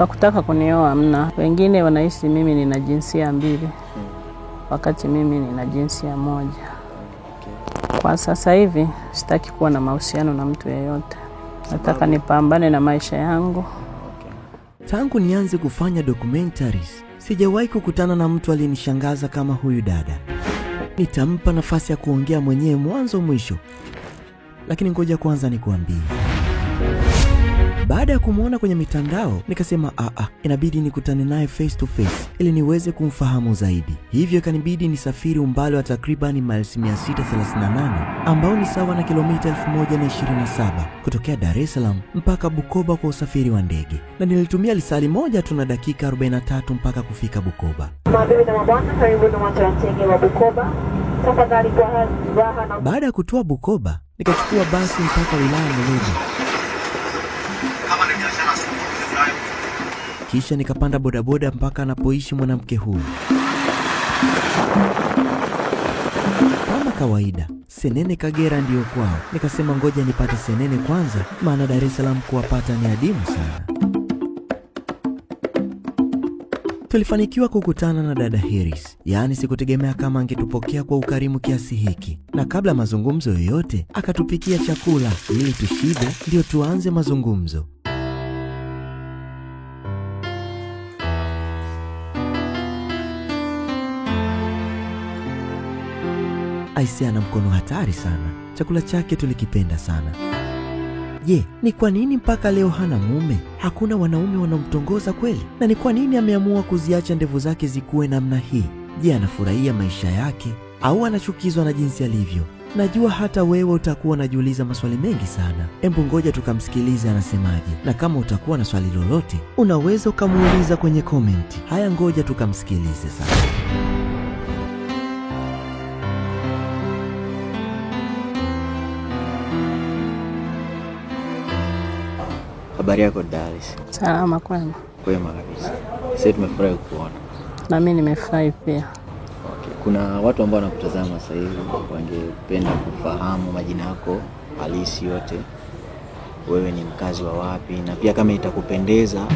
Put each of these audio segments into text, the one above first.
Kwa kutaka kunioa mna. Wengine wanahisi mimi nina jinsia mbili. Wakati mimi nina jinsia moja. Kwa sasa hivi sitaki kuwa na mahusiano na mtu yeyote. Nataka nipambane na maisha yangu. Tangu nianze kufanya documentaries, sijawahi kukutana na mtu aliyenishangaza kama huyu dada. Nitampa nafasi ya kuongea mwenyewe mwanzo mwisho. Lakini ngoja kwanza nikuambie. Baada ya kumuona kwenye mitandao, nikasema inabidi nikutane naye face to face ili niweze kumfahamu zaidi. Hivyo ikanibidi nisafiri umbali wa takriban miles 638 ambao ni sawa na kilomita 1027 kutokea Dar es Salaam mpaka Bukoba kwa usafiri wa ndege. Na nilitumia lisali moja tu na dakika 43 mpaka kufika Bukoba. Baada ya kutua Bukoba, nikachukua basi mpaka wilaya Muleba. Kisha nikapanda bodaboda mpaka anapoishi mwanamke huyu. Kama kawaida, Senene Kagera ndiyo kwao. Nikasema ngoja nipate Senene kwanza, maana Dar es Salaam kuwapata ni adimu sana. Tulifanikiwa kukutana na dada Harris. Yaani sikutegemea kama angetupokea kwa ukarimu kiasi hiki. Na kabla mazungumzo yoyote, akatupikia chakula ili tushibe ndio tuanze mazungumzo. Aisee ana mkono hatari sana. Chakula chake tulikipenda sana. Je, ni kwa nini mpaka leo hana mume? Hakuna wanaume wanaomtongoza kweli? Na ni kwa nini ameamua kuziacha ndevu zake zikuwe namna hii? Je, anafurahia maisha yake au anachukizwa na jinsi alivyo? Najua hata wewe utakuwa unajiuliza maswali mengi sana. Embu ngoja tukamsikilize anasemaje. Na kama utakuwa na swali lolote, unaweza ukamuuliza kwenye comment. Haya, ngoja tukamsikilize sasa. Habari yako Dalis? Salama kwema. Kwema kabisa. Sasa tumefurahi kukuona. Na mimi nimefurahi pia. Okay. Kuna watu ambao wanakutazama sasa hivi wangependa kufahamu majina yako halisi yote. Wewe ni mkazi wa wapi? Na pia kama itakupendeza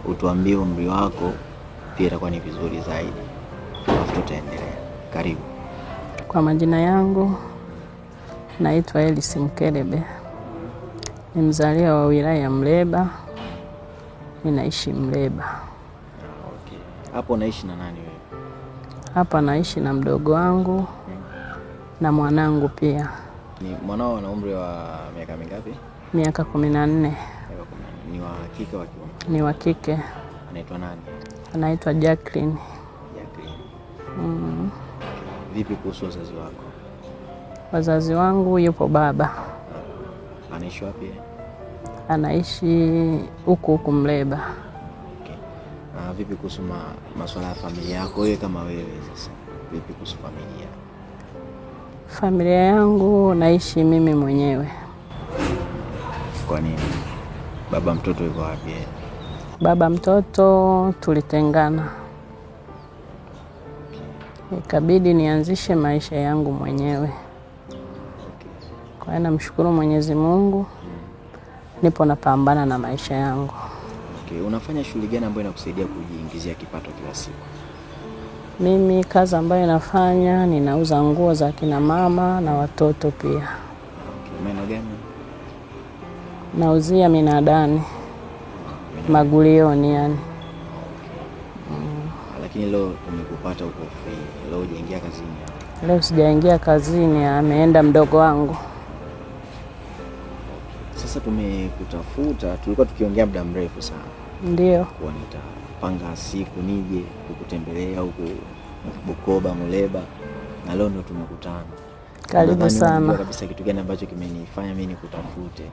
utuambie umri wako, pia itakuwa ni vizuri zaidi. Alafu tutaendelea. Karibu. Kwa majina yangu naitwa Elisi Mkelebe. Ni mzaliwa wa wilaya ya Muleba. Ninaishi Muleba. Okay. Hapo unaishi na nani wewe? Hapa naishi na mdogo wangu na mwanangu pia. Ni mwanao ana umri wa miaka mingapi? Miaka 14. Ni wa kike wa kiume? Ni wa kike. Anaitwa nani? Anaitwa Jacqueline. Jacqueline. Vipi kuhusu wazazi wako? Wazazi wangu yupo baba. Anaishi wapi? Anaishi huku Muleba. Okay. Vipi kuhusu masuala ya familia yako wewe kama wewe sasa? Vipi kuhusu familia? Familia yangu naishi mimi mwenyewe. Kwa nini? Baba mtoto yuko wapi? Baba mtoto tulitengana. Okay. Ikabidi nianzishe maisha yangu mwenyewe. Kwa hiyo namshukuru Mwenyezi Mungu. Nipo napambana na maisha yangu. Okay, unafanya shughuli gani ambayo inakusaidia kujiingizia kipato kila siku? Mimi kazi ambayo nafanya, ninauza nguo za kina mama na watoto pia. Okay, maeneo gani? Nauzia minadani. Magulioni yani. Okay. Lakini leo tumekupata uko free. Leo hujaingia kazini? Leo sijaingia kazini, ameenda mdogo wangu. Sasa tumekutafuta, tulikuwa tukiongea muda mrefu sana. Ndio. Kwa nitapanga siku nije kukutembelea huko Bukoba, Muleba, na leo ndo tumekutana. Karibu sana. Ndio kabisa kitu gani ambacho kimenifanya mimi nikutafute.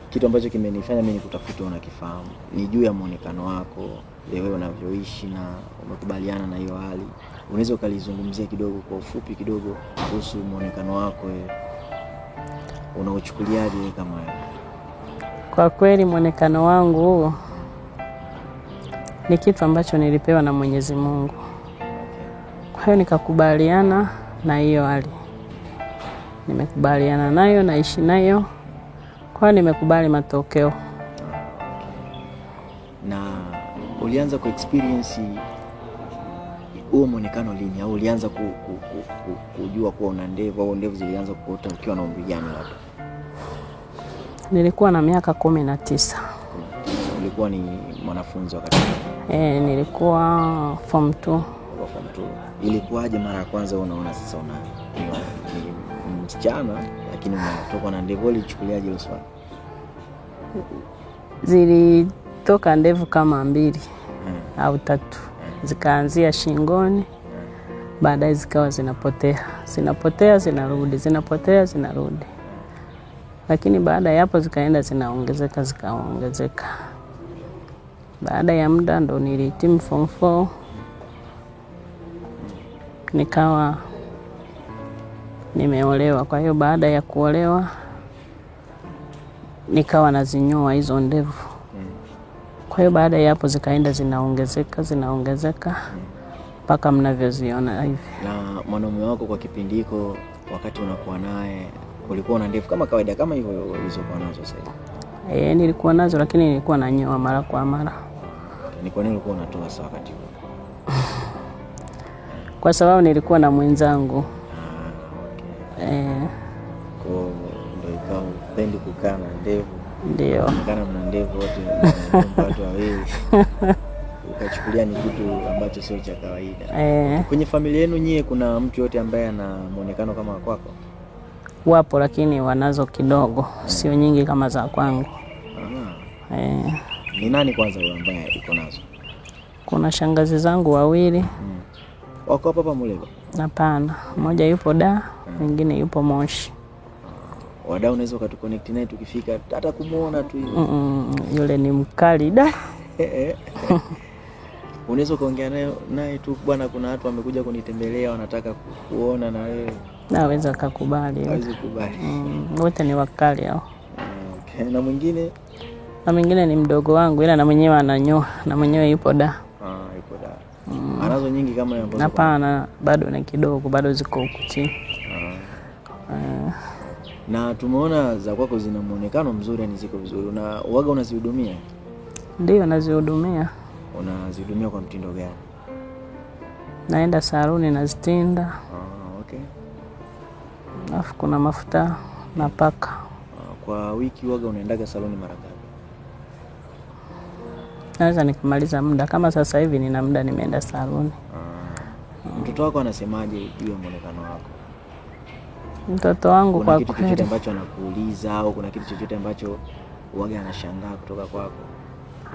Kitu ambacho kimenifanya mimi nikutafute unakifahamu. Ni juu ya muonekano wako, wewe unavyoishi na umekubaliana na hiyo hali. Unaweza ukalizungumzia kidogo kwa ufupi kidogo kuhusu muonekano wako wewe. Unauchukuliaje kama wewe? Kwa kweli muonekano wangu ni kitu ambacho nilipewa na Mwenyezi Mungu. Kwa hiyo nikakubaliana na hiyo hali. Nimekubaliana nayo, naishi nayo. Kwa hiyo nimekubali matokeo. Na ulianza ku experience huo muonekano lini, au ulianza kujua kuwa una ndevu, au ndevu zilianza kuota ukiwa na umri gani labda? Nilikuwa na miaka 19. Ulikuwa ni mwanafunzi wakati? Nilikuwa form 2. Form 2. Ilikuwaje mara ya kwanza unaona sasa ni msichana lakini unatoka na ndevu? Ulichukuliaje hilo swali? Zilitoka ndevu kama 2 au 3. Zikaanzia shingoni, baadaye zikawa zinapotea zinarudi, lakini baada ya hapo zikaenda zikaongezeka. Baada ya muda ndo nilihitimu form 4, nikawa nimeolewa. Kwa hiyo baada ya kuolewa nikawa nazinyoa hizo ndevu. Kwa hiyo baada ya hapo zikaenda zinaongezeka mpaka mnavyoziona hivi. Na mwanaume wako kwa kipindi hiko, wakati unakuwa naye, ulikuwa na ndevu kama kawaida kama hivyo ulizokuwa nazo sasa hivi? Nilikuwa nazo, lakini nilikuwa nanyoa mara kwa mara. Ni kwa nini ulikuwa unatoa saa wakati huo? Kwa sababu nilikuwa na mwenzangu. Okay. Kwa ndio ikawa upendi kukaa na ndevu. Ndio. Kana mna ndevu wote watu wawili. Ukachukulia ni kitu ambacho sio cha kawaida. Kwenye familia yenu nyie kuna mtu yote ambaye ana muonekano kama kwako? Wapo, lakini wanazo kidogo, sio nyingi kama za kwangu. Ni nani kwanza yule ambaye uko nazo? Kuna shangazi zangu 2. Wako hapa Muleba? Hapana, mmoja yupo Dar, mwingine yupo Moshi. Wadau unaweza ukatuconnect naye tukifika hata kumuona tu hivi? Yule ni mkali da. Unaweza kuongea naye tu, bwana kuna watu wamekuja kunitembelea wanataka kuona na wewe? Naweza kukubali. Hawezi kubali. Wote ni wakali hao. Okay. Na mwingine? Na mwingine ni mdogo wangu, ila na mwenyewe ananyoa, na mwenyewe yupo Dar. Yupo Dar. Anazo nyingi kama ambazo? Hapana, bado ni kidogo, bado ziko huko chini. Na tumeona za kwako zina muonekano mzuri, yani ziko vizuri. Uwaga unazihudumia? Ndio, nazihudumia. Unazihudumia kwa mtindo gani? Naenda saluni nazitinda. Okay. Alafu kuna mafuta napaka. Kwa wiki uwaga unaendaga saluni mara ngapi? Naweza nikimaliza muda, kama sasa hivi nina muda nimeenda saluni. Mtoto wako anasemaje juu ya muonekano wako? Mtoto wangu kwa kweli, kuna kitu chochote ambacho anakuuliza au kuna kitu chochote ambacho uwaga anashangaa kutoka kwako?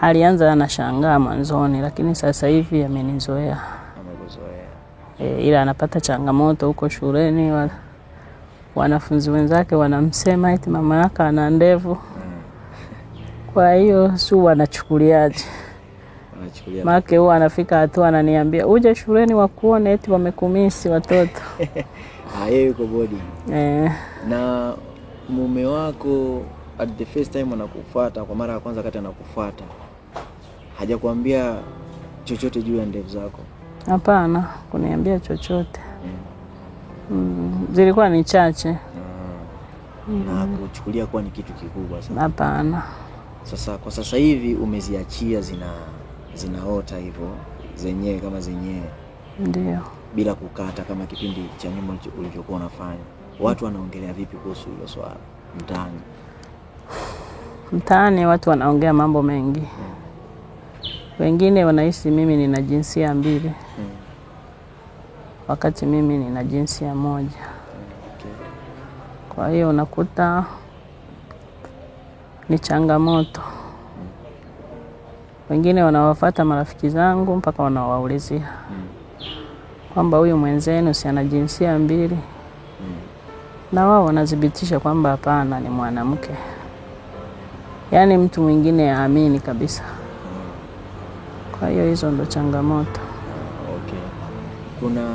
Alianza anashangaa mwanzoni, lakini sasa hivi amenizoea. Amekuzoea. Ila anapata changamoto huko shuleni, wanafunzi wenzake wanamsema eti mama yake ana ndevu. Kwa hiyo si wanachukuliaje? Make huwa anafika hatua ananiambia uje shuleni wakuone eti wamekumisi watoto. Yeye yuko body. Na mume wako at the first time anakufuata, kwa mara ya kwanza kati anakufuata, hajakuambia chochote juu ya ndevu zako? Hapana, kuniambia chochote. Zilikuwa ni chache. Na kuchukulia kuwa ni kitu kikubwa sana? Hapana. Sasa kwa sasa hivi umeziachia zinaota hivyo zenyewe kama zenyewe? Ndio. Bila kukata kama kipindi cha nyuma ulivyokuwa unafanya. Watu wanaongelea vipi kuhusu hilo swala mtaani? Mtaani watu wanaongea mambo mengi. Wengine wanahisi mimi nina jinsia 2. Wakati mimi nina jinsia 1. Kwa hiyo unakuta ni changamoto. Wengine wanawafuata marafiki zangu mpaka wanawaulizia kwamba huyu mwenzenu si ana jinsia 2. Na wao wanadhibitisha kwamba hapana, ni mwanamke. Yaani mtu mwingine aamini kabisa. Kwa hiyo hizo ndo changamoto. Okay. Kuna